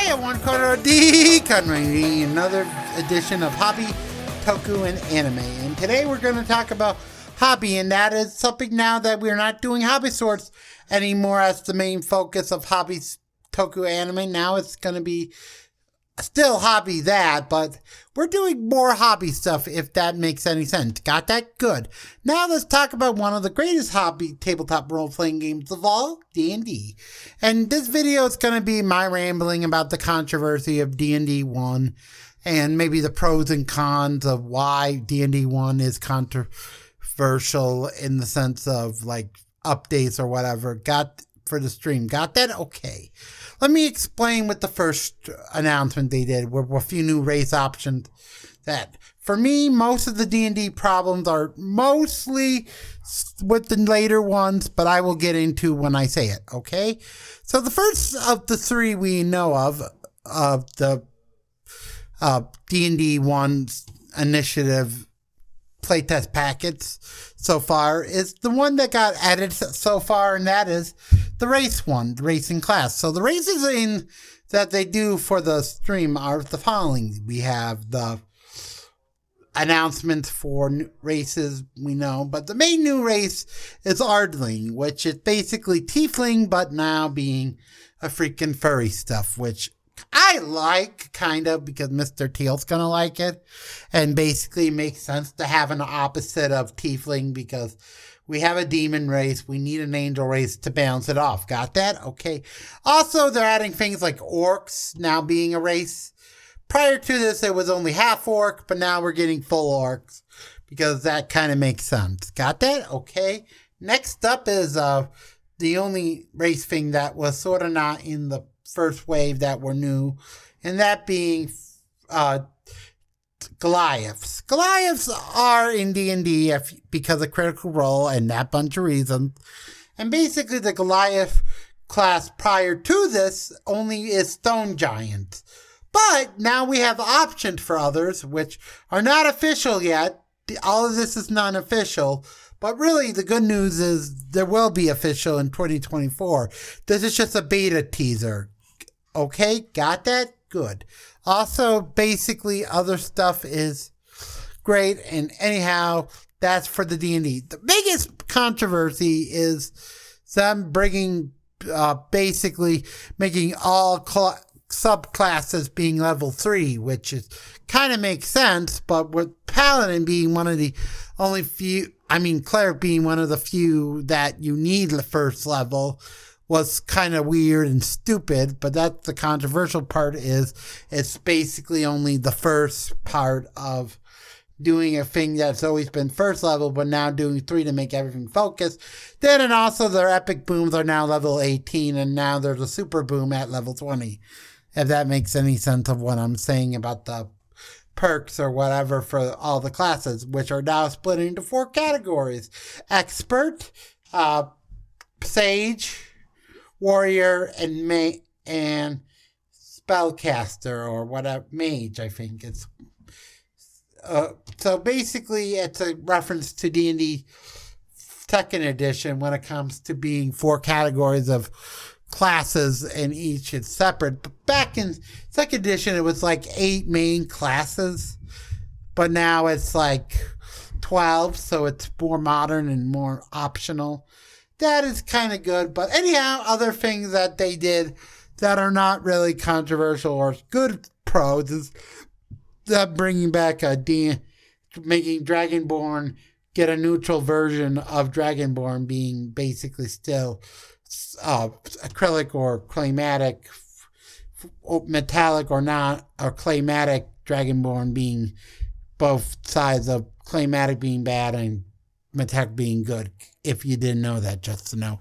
Hey, one quarter of Decodeman, another edition of Hobby, Toku, and Anime. And today we're going to talk about hobby, and that is something now that we're not doing hobby sorts anymore as the main focus of hobby, Toku, anime. Now it's going to be still hobby that, but we're doing more hobby stuff, if that makes any sense. Got that? Good. Now let's talk about one of the greatest hobby tabletop role-playing games of all, D&D. And this video is going to be my rambling about the controversy of D&D 1 and maybe the pros and cons of why D&D 1 is controversial in the sense of like updates or whatever. Got for the stream. Got that? Okay. Let me explain what the first announcement they did were a few new race options. That for me, most of the D&D problems are mostly with the later ones, but I will get into when I say it. Okay. So the first of the three we know of the D&D 1 initiative playtest packets so far is the one that got added so far, and that is the race one, the racing class. So the races in that they do for the stream are the following. We have the announcements for races we know, but the main new race is Ardling, which is basically Tiefling, but now being a freaking furry stuff, which I like, kind of, because Mr. Teal's gonna like it, and basically makes sense to have an opposite of Tiefling, because we have a demon race, we need an angel race to balance it off. Got that? Okay. Also, they're adding things like orcs now being a race. Prior to this, it was only half orc, but now we're getting full orcs, because that kind of makes sense. Got that? Okay. Next up is the only race thing that was sort of not in the first wave that were new, and that being Goliaths. Goliaths are in D&D because of Critical Role and that bunch of reasons. And basically the Goliath class prior to this only is Stone Giants. But now we have options for others, which are not official yet. All of this is non-official. But really, the good news is there will be official in 2024. This is just a beta teaser. Okay, got that? Good. Also, basically, other stuff is great. And anyhow, that's for the D&D. The biggest controversy is them bringing, basically making all subclasses being level 3, which is kind of makes sense. But with Paladin being one of the only few, Cleric being one of the few that you need the first level, was kind of weird and stupid, but that's the controversial part. Is it's basically only the first part of doing a thing that's always been first level, but now doing 3 to make everything focus. Then, and also their epic booms are now level 18, and now there's a super boom at level 20. If that makes any sense of what I'm saying about the perks or whatever for all the classes, which are now split into 4 categories: expert, sage, warrior, and spellcaster, or whatever, mage, I think it's. So basically, it's a reference to D&D 2nd edition when it comes to being 4 categories of classes, and each is separate. But back in 2nd edition, it was like 8 main classes, but now it's like 12, so it's more modern and more optional. That is kind of good. But anyhow, other things that they did that are not really controversial or good pros is that bringing back making Dragonborn get a neutral version of Dragonborn being basically still acrylic or claymatic, metallic or not, or claymatic Dragonborn being both sides of claymatic being bad and metallic being good. If you didn't know that, just to know.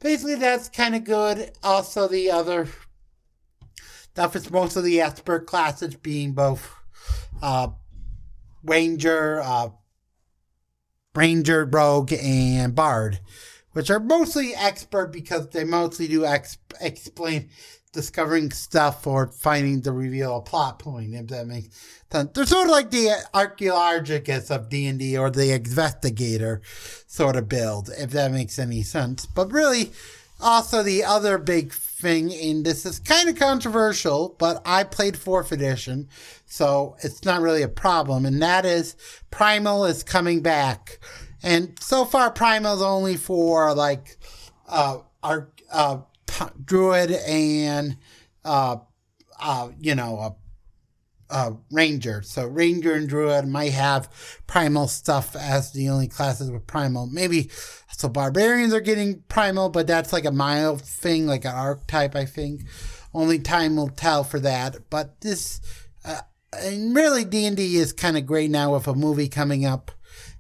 Basically, that's kind of good. Also, the other stuff is most of the expert classes being both Ranger, Rogue, and Bard, which are mostly expert because they mostly do explain discovering stuff or finding the reveal a plot point, if that makes sense. They're sort of like the archaeologist of D&D or the investigator sort of build, if that makes any sense. But really, also the other big thing, and this is kind of controversial, but I played 4th edition, so it's not really a problem, and that is Primal is coming back. And so far, Primal is only for, like, our Druid and, Ranger. So Ranger and Druid might have Primal stuff as the only classes with Primal. Maybe so Barbarians are getting Primal, but that's like a mild thing, like an archetype, I think. Only time will tell for that. But this, and really D&D is kind of great now with a movie coming up.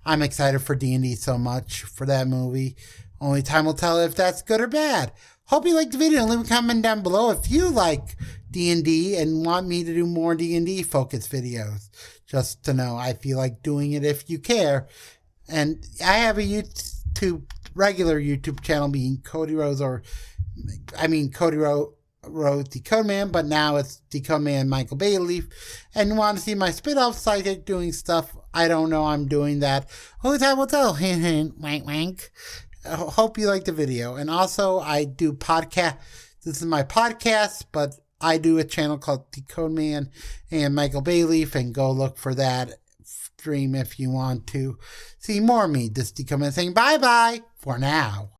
I'm excited for D&D so much for that movie. Only time will tell if that's good or bad. Hope you liked the video. Leave a comment down below if you like D&D and want me to do more D&D focused videos. Just to know, I feel like doing it if you care. And I have a regular YouTube channel being Cody Rose wrote Decodeman, but now it's Decodeman Micheal Beyleaf. And you want to see my spin-off sidekick doing stuff, I don't know, I'm doing that. Only time will tell. Hint, hint, wank, wank. Hope you liked the video. And also, I do podcast. This is my podcast, but I do a channel called Decodeman and Micheal Beyleaf, and go look for that stream if you want to see more of me. This is Decodeman saying bye-bye for now.